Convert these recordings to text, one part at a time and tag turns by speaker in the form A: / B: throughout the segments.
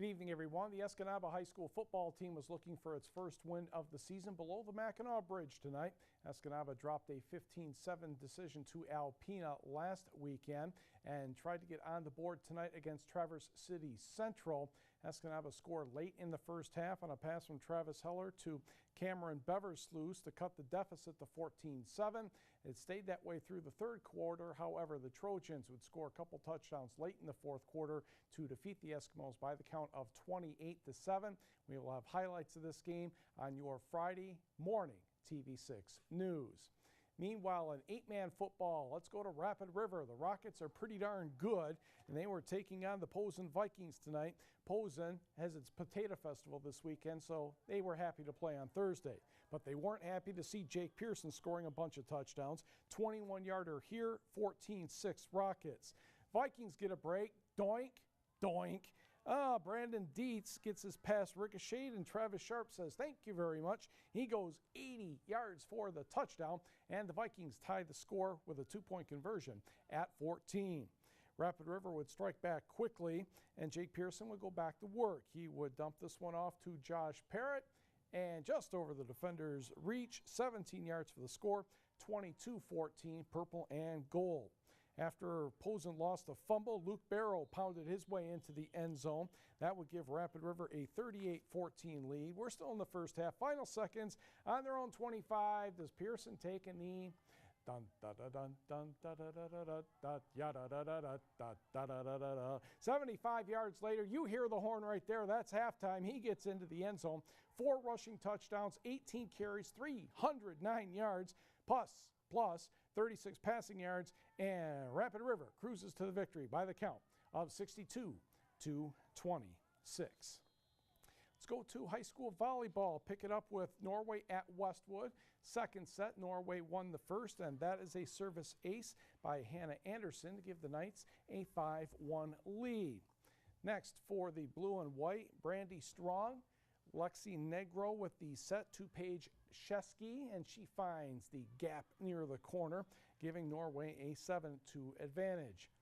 A: Good evening, everyone. The Escanaba High School football team was looking for its first win of the season below the Mackinac Bridge tonight. Escanaba dropped a 15-7 decision to Alpena last weekend and tried to get on the board tonight against Traverse City Central. Escanaba scored late in the first half on a pass from Travis Heller to Cameron Beversluis to cut the deficit to 14-7. It stayed that way through the third quarter. However, the Trojans would score a couple touchdowns late in the fourth quarter to defeat the Eskimos by the count of 28-7. We will have highlights of this game on your Friday morning TV6 News. Meanwhile, in 8-man football, let's go to Rapid River. The Rockets are pretty darn good, and they were taking on the Posen Vikings tonight. Posen has its Potato Festival this weekend, so they were happy to play on Thursday. But they weren't happy to see Jake Pearson scoring a bunch of touchdowns. 21-yarder here, 14-6 Rockets. Vikings get a break. Doink, doink. Brandon Dietz gets his pass ricocheted, and Travis Sharp says, "Thank you very much." He goes 80 yards for the touchdown, and the Vikings tied the score with a 2-point conversion at 14. Rapid River would strike back quickly, and Jake Pearson would go back to work. He would dump this one off to Josh Parrott, and just over the defender's reach, 17 yards for the score, 22-14, purple and gold. After Posen lost a fumble, Luke Barrow pounded his way into the end zone. That would give Rapid River a 38-14 lead. We're still in the first half. Final seconds on their own 25. Does Pearson take a knee? Dun da da dun dun da da da da da da ya da da da da da da da da da da. 75 yards later, you hear the horn right there. That's halftime. He gets into the end zone. 4 rushing touchdowns, 18 carries, 309 yards, plus 36 passing yards, and Rapid River cruises to the victory by the count of 62-26. Let's go to high school volleyball. Pick it up with Norway at Westwood. Second set, Norway won the first, and that is a service ace by Hannah Anderson to give the Knights a 5-1 lead. Next for the blue and white, Brandy Strong. Lexi Negro with the set to Paige Shesky, and she finds the gap near the corner, giving Norway a 7-2 advantage.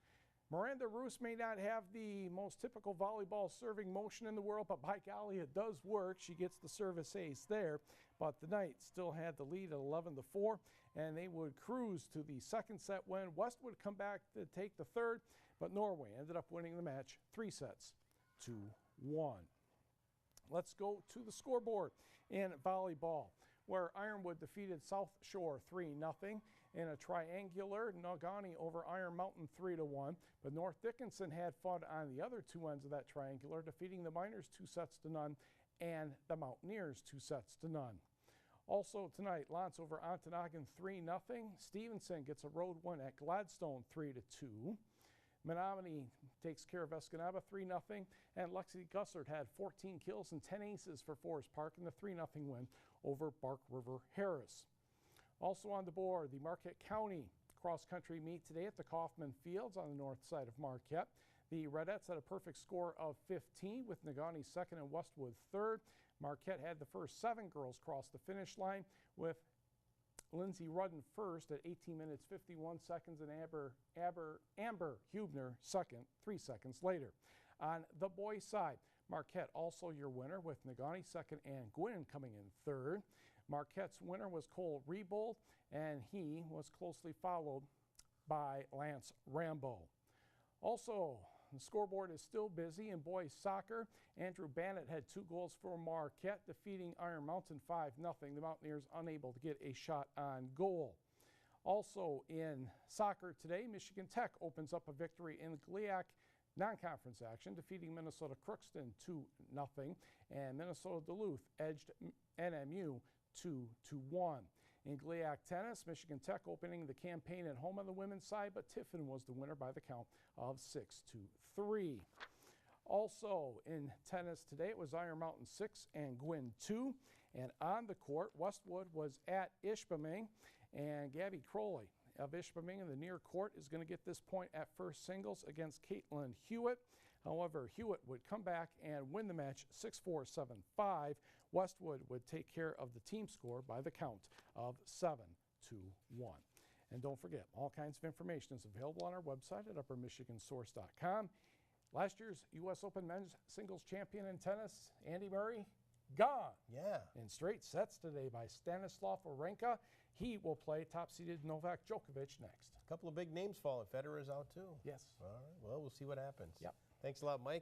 A: Miranda Roos may not have the most typical volleyball serving motion in the world, but by golly, it does work. She gets the service ace there, but the Knights still had the lead at 11-4, and they would cruise to the second set win. Westwood would come back to take the third, but Norway ended up winning the match 3-1. Let's go to the scoreboard in volleyball, where Ironwood defeated South Shore 3-0 in a triangular. Nagani over Iron Mountain 3-1, but North Dickinson had fun on the other two ends of that triangular, defeating the Miners 2-0 and the Mountaineers 2-0. Also tonight, Lance over Ontonagon 3-0. Stevenson gets a road win at Gladstone 3-2. Menominee takes care of Escanaba 3-0, and Lexi Gussard had 14 kills and 10 aces for Forest Park in the 3-0 win over Bark River Harris. Also on the board, the Marquette County cross-country meet today at the Kaufman Fields on the north side of Marquette. The Redettes had a perfect score of 15 with Nagani second and Westwood third. Marquette had the first 7 girls cross the finish line, with Lindsay Rudden first at 18 minutes 51 seconds and Amber Hubner second 3 seconds later. On the boys' side, Marquette also your winner with Nagani second and Gwynn coming in third. Marquette's winner was Cole Rebold, and he was closely followed by Lance Rambo. Also, the scoreboard is still busy in boys soccer. Andrew Bannett had 2 goals for Marquette, defeating Iron Mountain 5-0. The Mountaineers unable to get a shot on goal. Also in soccer today, Michigan Tech opens up a victory in GLIAC non-conference action, defeating Minnesota Crookston 2-0, and Minnesota Duluth edged NMU 2-1. In GLIAC tennis, Michigan Tech opening the campaign at home on the women's side, but Tiffin was the winner by the count of 6-3. Also in tennis today, it was Iron Mountain 6 and Gwynn 2. And on the court, Westwood was at Ishpeming, and Gabby Crowley of Ishpeming in the near court is going to get this point at first singles against Caitlin Hewitt. However, Hewitt would come back and win the match 6-4, 7-5. Westwood would take care of the team score by the count of 7-1. And don't forget, all kinds of information is available on our website at uppermichigansource.com. Last year's U.S. Open men's singles champion in tennis, Andy Murray, gone.
B: Yeah.
A: In straight sets today by Stanislav Wawrinka. He will play top-seeded Novak Djokovic next.
B: A couple of big names falling. Federer's out too.
A: Yes.
B: All right. Well, we'll see what happens.
A: Yep.
B: Thanks a lot, Mike.